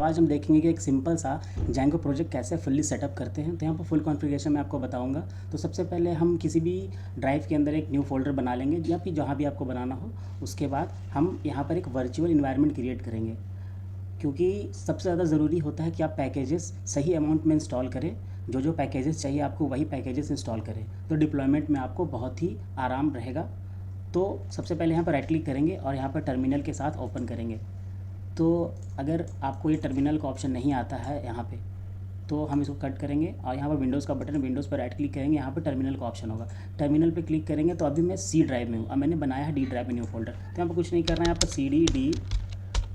आज हम देखेंगे कि एक सिंपल सा जैंगो प्रोजेक्ट कैसे फुल्ली सेटअप करते हैं। तो यहाँ पर फुल कॉन्फ़िगरेशन मैं आपको बताऊंगा। तो सबसे पहले हम किसी भी ड्राइव के अंदर एक न्यू फोल्डर बना लेंगे या फिर जहाँ भी आपको बनाना हो। उसके बाद हम यहाँ पर एक वर्चुअल इन्वायरमेंट क्रिएट करेंगे, क्योंकि सबसे ज़्यादा ज़रूरी होता है कि आप पैकेजेस सही अमाउंट में इंस्टॉल करें। जो जो पैकेजेस चाहिए आपको वही पैकेजेस इंस्टॉल करें, तो डिप्लॉयमेंट में आपको बहुत ही आराम रहेगा। तो सबसे पहले यहाँ पर राइट क्लिक करेंगे और यहाँ पर टर्मिनल के साथ ओपन करेंगे। तो अगर आपको ये टर्मिनल का ऑप्शन नहीं आता है यहाँ पे, तो हम इसको कट करेंगे और यहाँ पर विंडोज़ का बटन, विंडोज़ पर राइट क्लिक करेंगे, यहाँ पर टर्मिनल का ऑप्शन होगा। टर्मिनल पे क्लिक करेंगे तो अभी मैं सी ड्राइव में हूँ। अब मैंने बनाया है डी ड्राइव में न्यू फोल्डर। तो यहाँ पर कुछ नहीं करना है, यहाँ पर CD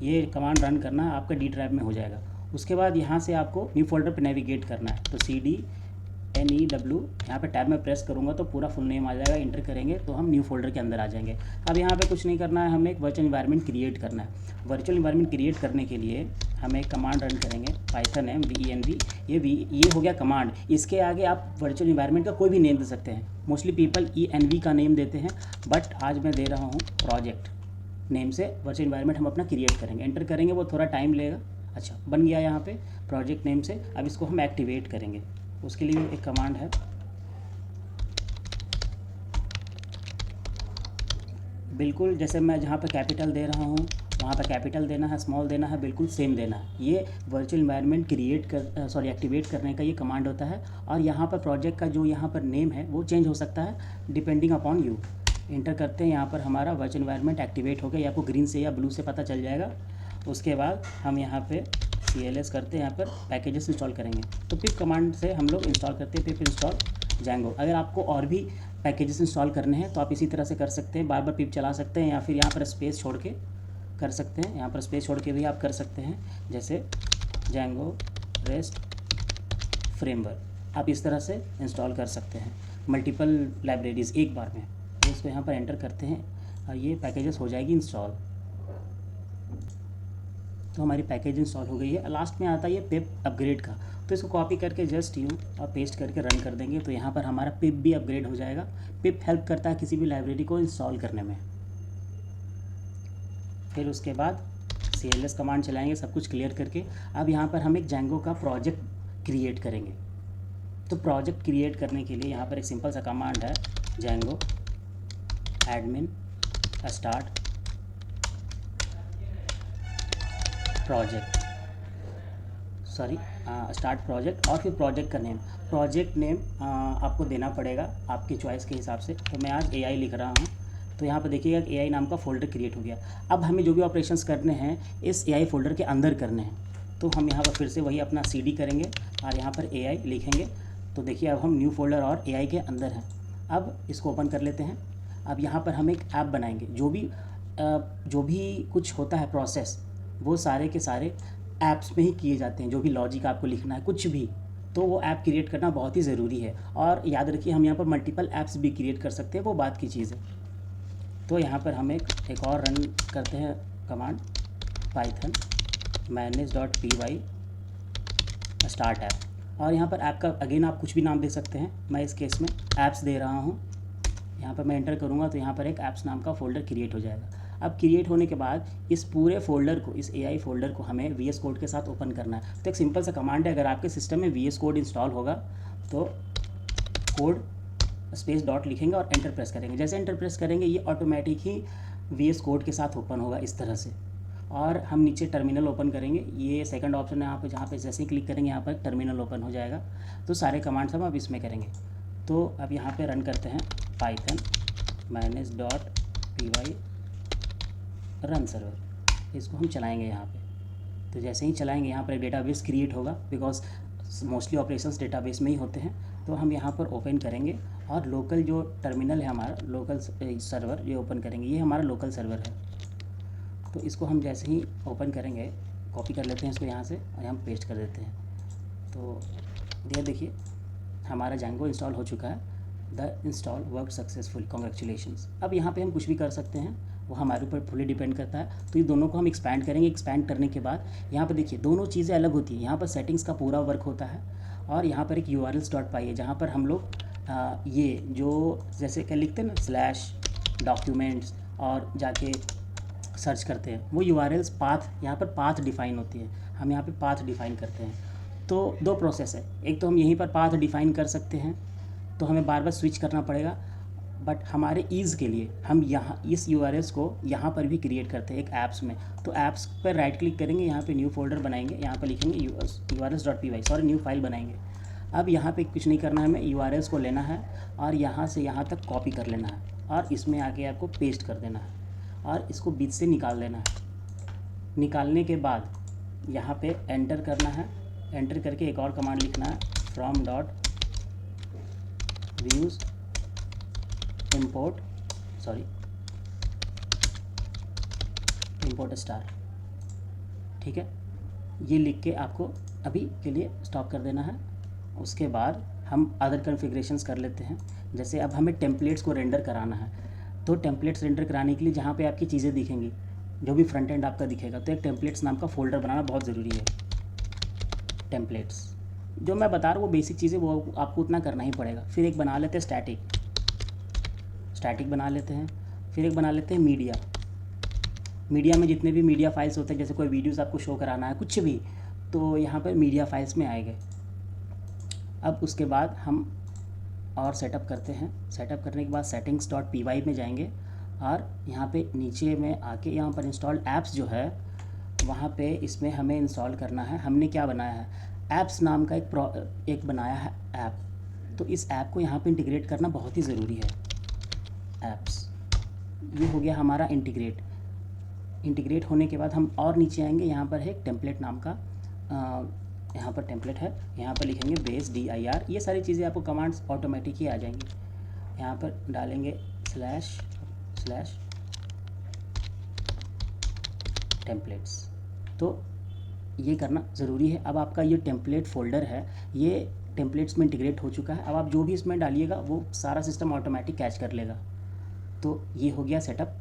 ये कमांड रन करना है, आपका डी ड्राइव में हो जाएगा। उसके बाद यहाँ से आपको न्यू फोल्डर पर नेविगेट करना है। तो CDNEW यहाँ पे टैब में प्रेस करूँगा तो पूरा फुल नेम आ जाएगा। इंटर करेंगे तो हम न्यू फोल्डर के अंदर आ जाएंगे। अब यहाँ पे कुछ नहीं करना है, हमें एक वर्चुअल इन्वायरमेंट क्रिएट करना है। वर्चुअल इन्वायरमेंट क्रिएट करने के लिए हमें एक कमांड रन करेंगे, python venv। ये हो गया कमांड। इसके आगे आप वर्चुअल इन्वायरमेंट का कोई भी नेम दे सकते हैं। मोस्टली पीपल env का नेम देते हैं, बट आज मैं दे रहा हूँ प्रोजेक्ट नेम से वर्चुअल इन्वायरमेंट हम अपना क्रिएट करेंगे। एंटर करेंगे, वो थोड़ा टाइम लेगा। अच्छा, बन गया यहाँ पे प्रोजेक्ट नेम से। अब इसको हम एक्टिवेट करेंगे। उसके लिए एक कमांड है, बिल्कुल जैसे मैं जहाँ पर कैपिटल दे रहा हूँ वहाँ पर कैपिटल देना है, स्मॉल देना है, बिल्कुल सेम देना है। ये वर्चुअल इन्वायरमेंट एक्टिवेट करने का ये कमांड होता है। और यहाँ पर प्रोजेक्ट का जो यहाँ पर नेम है वो चेंज हो सकता है डिपेंडिंग अपॉन यू। इंटर करते हैं, यहाँ पर हमारा वर्चुअल इन्वायरमेंट एक्टिवेट हो गया। ये आपको ग्रीन से या ब्लू से पता चल जाएगा। उसके बाद हम यहाँ पे CLS करते हैं, यहाँ पर पैकेजेस इंस्टॉल करेंगे। तो पिप कमांड से हम लोग इंस्टॉल करते हैं, पिप इंस्टॉल जैंगो। अगर आपको और भी पैकेजेस इंस्टॉल करने हैं तो आप इसी तरह से कर सकते हैं, बार बार पिप चला सकते हैं, या फिर यहाँ पर स्पेस छोड़ के कर सकते हैं। यहाँ पर स्पेस छोड़ के भी आप कर सकते हैं, जैसे जैंगो रेस्ट फ्रेमवर्क। आप इस तरह से इंस्टॉल कर सकते हैं मल्टीपल लाइब्रेरीज़ एक बार में। तो इसको यहाँ पर एंटर करते हैं और ये पैकेजेस हो जाएगी इंस्टॉल। तो हमारी पैकेज इंस्टॉल हो गई है। लास्ट में आता है ये पिप अपग्रेड का, तो इसको कॉपी करके जस्ट यूँ और पेस्ट करके रन कर देंगे तो यहाँ पर हमारा पिप भी अपग्रेड हो जाएगा। पिप हेल्प करता है किसी भी लाइब्रेरी को इंस्टॉल करने में। फिर उसके बाद CLS कमांड चलाएंगे सब कुछ क्लियर करके। अब यहाँ पर हम एक जैंगो का प्रोजेक्ट क्रिएट करेंगे। तो प्रोजेक्ट क्रिएट करने के लिए यहाँ पर एक सिंपल सा कमांड है, Django admin start project, start project, और फिर प्रोजेक्ट का नेम। प्रोजेक्ट नेम आपको देना पड़ेगा आपकी चॉइस के हिसाब से। तो मैं आज AI लिख रहा हूँ। तो यहाँ पर देखिएगा कि AI नाम का फ़ोल्डर क्रिएट हो गया। अब हमें जो भी ऑपरेशंस करने हैं इस AI फ़ोल्डर के अंदर करने हैं। तो हम यहाँ पर फिर से वही अपना CD करेंगे और यहाँ पर AI लिखेंगे। तो देखिए अब हम न्यू फोल्डर और AI के अंदर हैं। अब इसको ओपन कर लेते हैं। अब यहाँ पर हम एक ऐप बनाएंगे। जो भी कुछ होता है प्रोसेस, वो सारे के सारे ऐप्स में ही किए जाते हैं। जो भी लॉजिक आपको लिखना है कुछ भी, तो वो ऐप क्रिएट करना बहुत ही ज़रूरी है। और याद रखिए हम यहाँ पर मल्टीपल ऐप्स भी क्रिएट कर सकते हैं, वो बात की चीज़ है। तो यहाँ पर हम एक और रन करते हैं command, python manage.py start app. और यहाँ पर ऐप का अगेन आप कुछ भी नाम दे सकते हैं। मैं इस केस में ऐप्स दे रहा हूँ। यहाँ पर मैं एंटर करूँगा तो यहाँ पर एक ऐप्स नाम का फ़ोल्डर क्रिएट हो जाएगा। अब क्रिएट होने के बाद इस पूरे फोल्डर को, इस AI फोल्डर को हमें VS कोड के साथ ओपन करना है। तो एक सिंपल सा कमांड है, अगर आपके सिस्टम में VS कोड इंस्टॉल होगा तो कोड स्पेस डॉट लिखेंगे और एंटर प्रेस करेंगे। जैसे एंटर प्रेस करेंगे ये ऑटोमेटिक ही VS कोड के साथ ओपन होगा इस तरह से। और हम नीचे टर्मिनल ओपन करेंगे, ये सेकंड ऑप्शन है यहाँ पे, जहाँ पे जैसे ही क्लिक करेंगे यहाँ पर टर्मिनल ओपन हो जाएगा। तो सारे कमांड्स हम अब इसमें करेंगे। तो अब यहाँ पे रन करते हैं python manage.py रन सर्वर। इसको हम चलाएंगे यहाँ पे। तो जैसे ही चलाएंगे यहाँ पर एक डेटाबेस क्रिएट होगा, बिकॉज मोस्टली ऑपरेशंस डेटाबेस में ही होते हैं। तो हम यहाँ पर ओपन करेंगे और लोकल जो टर्मिनल है हमारा, लोकल सर्वर ये ओपन करेंगे। ये हमारा लोकल सर्वर है। तो इसको हम जैसे ही ओपन करेंगे, कॉपी कर लेते हैं इसको यहाँ से और हम पेस्ट कर देते हैं। तो ये देखिए हमारा जैंगो इंस्टॉल हो चुका है। The install work successful, congratulations. अब यहाँ पे हम कुछ भी कर सकते हैं, वो हमारे ऊपर फुली डिपेंड करता है। तो ये दोनों को हम एक्सपैंड करेंगे। एक्सपैंड करने के बाद यहाँ पर देखिए दोनों चीज़ें अलग होती हैं। यहाँ पर सेटिंग्स का पूरा वर्क होता है और यहाँ पर एक urls.py है, जहाँ पर हम लोग ये जो जैसे क्या लिखते हैं ना, /documents और जाके सर्च करते हैं वो URLs पाथ, यहाँ पर पाथ डिफ़ाइन होती है, हम यहाँ पे पाथ डिफ़ाइन करते हैं। तो दो प्रोसेस है, एक तो हम यहीं पर पाथ डिफ़ाइन कर सकते हैं, तो हमें बार बार स्विच करना पड़ेगा, बट हमारे ईज़ के लिए हम यहाँ इस URLs को यहाँ पर भी क्रिएट करते हैं एक ऐप्स में। तो ऐप्स पर राइट क्लिक करेंगे, यहाँ पे न्यू फोल्डर बनाएंगे, यहाँ पर लिखेंगे urls.py, सॉरी न्यू फाइल बनाएंगे। अब यहाँ पे कुछ नहीं करना है, हमें URLs को लेना है और यहाँ से यहाँ तक कॉपी कर लेना है और इसमें आके आपको पेस्ट कर देना है और इसको बीच से निकाल देना है। निकालने के बाद यहाँ पे एंटर करना है, एंटर करके एक और कमांड लिखना है, from dot views import star, ठीक है। ये लिख के आपको अभी के लिए स्टॉप कर देना है। उसके बाद हम अदर कॉन्फ़िगरेशंस कर लेते हैं। जैसे अब हमें टेम्पलेट्स को रेंडर कराना है, तो टेम्पलेट्स रेंडर कराने के लिए जहाँ पे आपकी चीज़ें दिखेंगी, जो भी फ्रंट एंड आपका दिखेगा, तो एक टेम्पलेट्स नाम का फ़ोल्डर बनाना बहुत ज़रूरी है। टेम्पलेट्स जो मैं बता रहा हूँ वो बेसिक चीज़ें, वो आपको उतना करना ही पड़ेगा। फिर एक बना लेते हैं स्टैटिक बना लेते हैं। फिर एक बना लेते हैं मीडिया में जितने भी मीडिया फाइल्स होते हैं, जैसे कोई वीडियोस आपको शो कराना है कुछ भी, तो यहाँ पर मीडिया फाइल्स में आएंगे। अब उसके बाद हम और सेटअप करते हैं। सेटअप करने के बाद settings.py में जाएंगे और यहाँ पे नीचे में आके यहाँ पर इंस्टॉल ऐप्स जो है वहाँ पे इसमें हमें इंस्टॉल करना है। हमने क्या बनाया है, ऐप्स नाम का एक बनाया है ऐप, तो इस ऐप को यहाँ पे इंटीग्रेट करना बहुत ही ज़रूरी है। ऐप्स ये हो गया हमारा इंटीग्रेट होने के बाद हम और नीचे आएंगे, यहाँ पर है एक टेम्पलेट नाम का, यहाँ पर टेम्पलेट है, यहाँ पर लिखेंगे बेस dir। ये सारी चीज़ें आपको कमांड्स ऑटोमेटिक ही आ जाएंगी। यहाँ पर डालेंगे स्लैश टेम्पलेट्स, तो ये करना ज़रूरी है। अब आपका ये टेम्पलेट फ़ोल्डर है, ये टेम्पलेट्स में इंटीग्रेट हो चुका है। अब आप जो भी इसमें डालिएगा वो सारा सिस्टम ऑटोमेटिक कैच कर लेगा। तो ये हो गया सेटअप।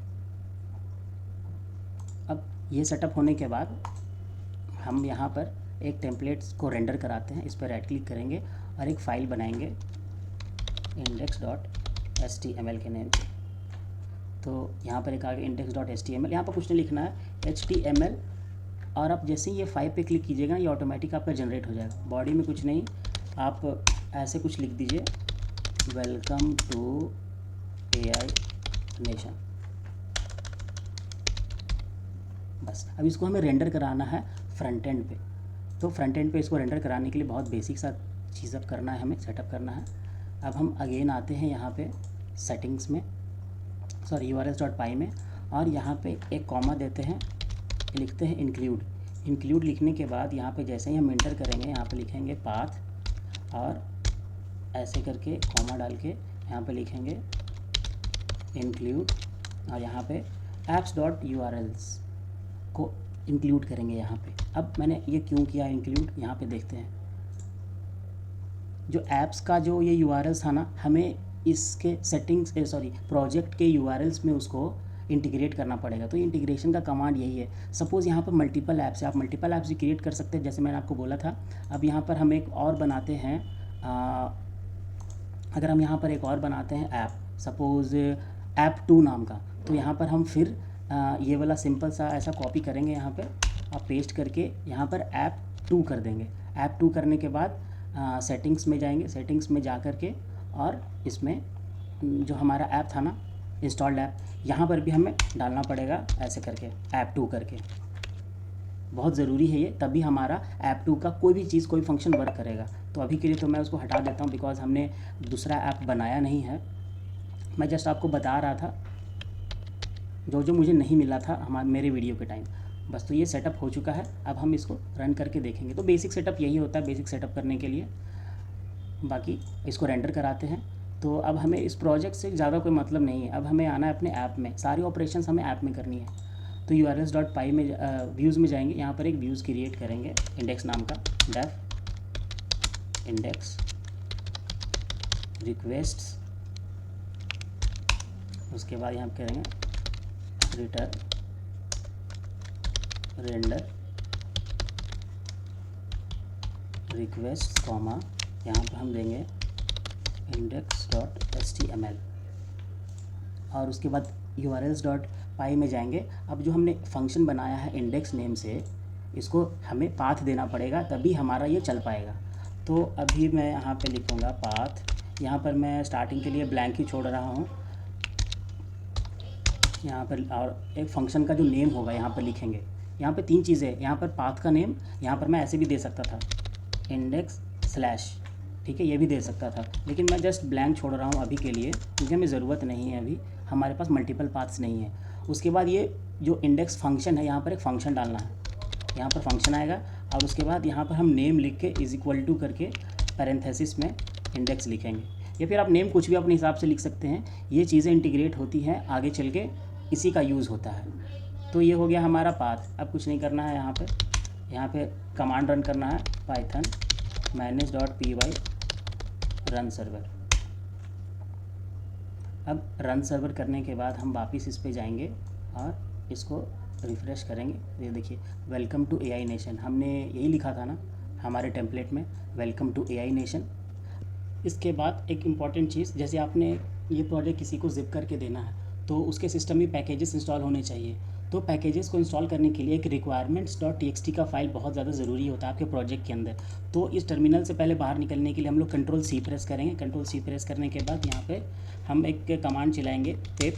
अब ये सेटअप होने के बाद हम यहाँ पर एक टेम्पलेट्स को रेंडर कराते हैं। इस पर राइट क्लिक करेंगे और एक फ़ाइल बनाएंगे index.html के नेम से। तो यहाँ पर एक आगे index.html, यहाँ पर कुछ नहीं लिखना है, HTML। और आप जैसे ही ये 5 पे क्लिक कीजिएगा ये ऑटोमेटिक आपका जनरेट हो जाएगा। बॉडी में कुछ नहीं, आप ऐसे कुछ लिख दीजिए, वेलकम टू AI नेशन, बस। अब इसको हमें रेंडर कराना है फ्रंट एंड पे। तो फ्रंट एंड पे इसको रेंडर कराने के लिए बहुत बेसिक सा चीज़ अब करना है, हमें सेटअप करना है। अब हम अगेन आते हैं यहाँ पे सेटिंग्स में, सॉरी urls.py में, और यहाँ पे एक कॉमा देते हैं, लिखते हैं इंक्लूड लिखने के बाद यहाँ पे जैसे ही हम एंटर करेंगे यहाँ पे लिखेंगे पाथ और ऐसे करके कॉमा डाल के यहाँ पे लिखेंगे इंक्लूड और यहाँ पे apps.urls को इंक्लूड करेंगे यहाँ पे। अब मैंने ये क्यों किया इंक्लूड, यहाँ पे देखते हैं। जो ऐप्स का जो ये URLs था ना, हमें इसके सेटिंग्स प्रोजेक्ट के URLs में उसको इंटीग्रेट करना पड़ेगा। तो इंटीग्रेशन का कमांड यही है। सपोज़ यहाँ पर मल्टीपल ऐप्स है, आप मल्टीपल ऐप्स भी क्रिएट कर सकते हैं, जैसे मैंने आपको बोला था। अब यहाँ पर हम एक और बनाते हैं, अगर हम यहाँ पर एक और बनाते हैं ऐप, सपोज़ ऐप 2 नाम का, तो यहाँ पर हम फिर ये वाला सिंपल सा ऐसा कॉपी करेंगे, यहाँ पर आप पेस्ट करके यहाँ पर ऐप 2 कर देंगे। ऐप 2 करने के बाद सेटिंग्स में जाएंगे, सेटिंग्स में जा कर के और इसमें जो हमारा ऐप था ना, इंस्टॉल्ड ऐप, यहाँ पर भी हमें डालना पड़ेगा ऐसे करके, ऐप 2 करके। बहुत ज़रूरी है ये, तभी हमारा ऐप 2 का कोई भी चीज़, कोई फंक्शन वर्क करेगा। तो अभी के लिए तो मैं उसको हटा देता हूँ, बिकॉज हमने दूसरा ऐप बनाया नहीं है। मैं जस्ट आपको बता रहा था जो मुझे नहीं मिला था मेरे वीडियो के टाइम, बस। तो ये सेटअप हो चुका है। अब हम इसको रन करके देखेंगे। तो बेसिक सेटअप यही होता है, बेसिक सेटअप करने के लिए। बाकी इसको रेंडर कराते हैं। तो अब हमें इस प्रोजेक्ट से ज़्यादा कोई मतलब नहीं है, अब हमें आना है अपने ऐप में, सारी ऑपरेशंस हमें ऐप में करनी है। तो urls.py में व्यूज़ में जाएंगे, यहाँ पर एक व्यूज़ क्रिएट करेंगे इंडेक्स नाम का, डेफ इंडेक्स रिक्वेस्ट्स। उसके बाद यहाँ करेंगे रिटर्न रेंडर रिक्वेस्ट कॉमा, यहाँ पर हम देंगे index.html और उसके बाद urls.py पाई में जाएंगे। अब जो हमने फंक्शन बनाया है इंडेक्स नेम से, इसको हमें पाथ देना पड़ेगा, तभी हमारा ये चल पाएगा। तो अभी मैं यहाँ पे लिखूँगा पाथ। यहाँ पर मैं स्टार्टिंग के लिए ब्लैंक ही छोड़ रहा हूँ यहाँ पर, और एक फंक्शन का जो नेम होगा यहाँ पर लिखेंगे। यहाँ पे 3 चीज़ें हैं, यहाँ पर पाथ का नेम, यहाँ पर मैं ऐसे भी दे सकता था इंडेक्स स्लैश, ठीक है, ये भी दे सकता था, लेकिन मैं जस्ट ब्लैंक छोड़ रहा हूँ अभी के लिए, क्योंकि हमें ज़रूरत नहीं है, अभी हमारे पास मल्टीपल पाथ्स नहीं है। उसके बाद ये जो इंडेक्स फंक्शन है, यहाँ पर एक फ़ंक्शन डालना है, यहाँ पर फंक्शन आएगा, और उसके बाद यहाँ पर हम नेम लिख के इज इक्वल टू करके पैरेंथेसिस में इंडेक्स लिखेंगे, या फिर आप नेम कुछ भी अपने हिसाब से लिख सकते हैं। ये चीज़ें इंटीग्रेट होती हैं, आगे चल के इसी का यूज़ होता है। तो ये हो गया हमारा पाथ। अब कुछ नहीं करना है, यहाँ पे कमांड रन करना है, पाइथन manage.py रन सर्वर। अब रन सर्वर करने के बाद हम वापस इस पे जाएंगे और इसको रिफ़्रेश करेंगे। ये देखिए, वेलकम टू AI नेशन, हमने यही लिखा था ना हमारे टेम्पलेट में, वेलकम टू AI नेशन। इसके बाद एक इम्पॉर्टेंट चीज़, जैसे आपने ये प्रोजेक्ट किसी को जिप करके देना है, तो उसके सिस्टम में पैकेजेस इंस्टॉल होने चाहिए। तो पैकेजेस को इंस्टॉल करने के लिए एक requirements.txt का फाइल बहुत ज़्यादा ज़रूरी होता है आपके प्रोजेक्ट के अंदर। तो इस टर्मिनल से पहले बाहर निकलने के लिए हम लोग Ctrl+C प्रेस करेंगे। Ctrl+C प्रेस करने के बाद यहाँ पे हम एक कमांड चलाएँगे, pip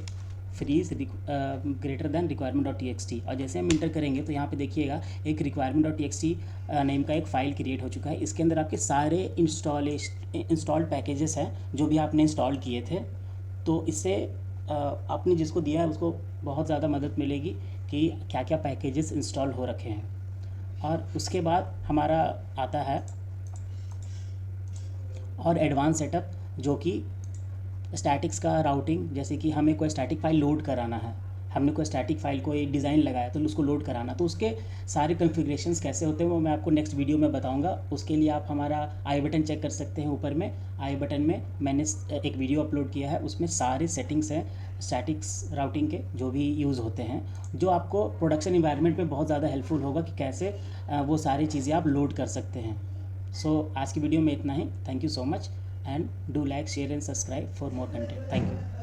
freeze greater than requirement.txt, और जैसे हम इंटर करेंगे तो यहाँ पे देखिएगा एक requirement.txt नेम का एक फ़ाइल क्रिएट हो चुका है। इसके अंदर आपके सारे इंस्टॉल्ड पैकेजेस हैं जो भी आपने इंस्टॉल किए थे। तो इससे आपने जिसको दिया है उसको बहुत ज़्यादा मदद मिलेगी कि क्या क्या पैकेजेस इंस्टॉल हो रखे हैं। और उसके बाद हमारा आता है और एडवांस सेटअप, जो कि स्टैटिक्स का राउटिंग, जैसे कि हमें कोई स्टैटिक फाइल लोड कराना है, हमने कोई स्टैटिक फाइल कोई डिज़ाइन लगाया तो उसको लोड कराना, तो उसके सारे कॉन्फ़िगरेशंस कैसे होते हैं वो मैं आपको नेक्स्ट वीडियो में बताऊंगा। उसके लिए आप हमारा आई बटन चेक कर सकते हैं। ऊपर में आई बटन में मैंने एक वीडियो अपलोड किया है, उसमें सारे सेटिंग्स हैं स्टैटिक्स राउटिंग के जो भी यूज़ होते हैं, जो आपको प्रोडक्शन इन्वायरमेंट में बहुत ज़्यादा हेल्पफुल होगा कि कैसे वो सारी चीज़ें आप लोड कर सकते हैं। सो आज की वीडियो में इतना ही। Thank you so much, and do like, share and subscribe for more content. Thank you.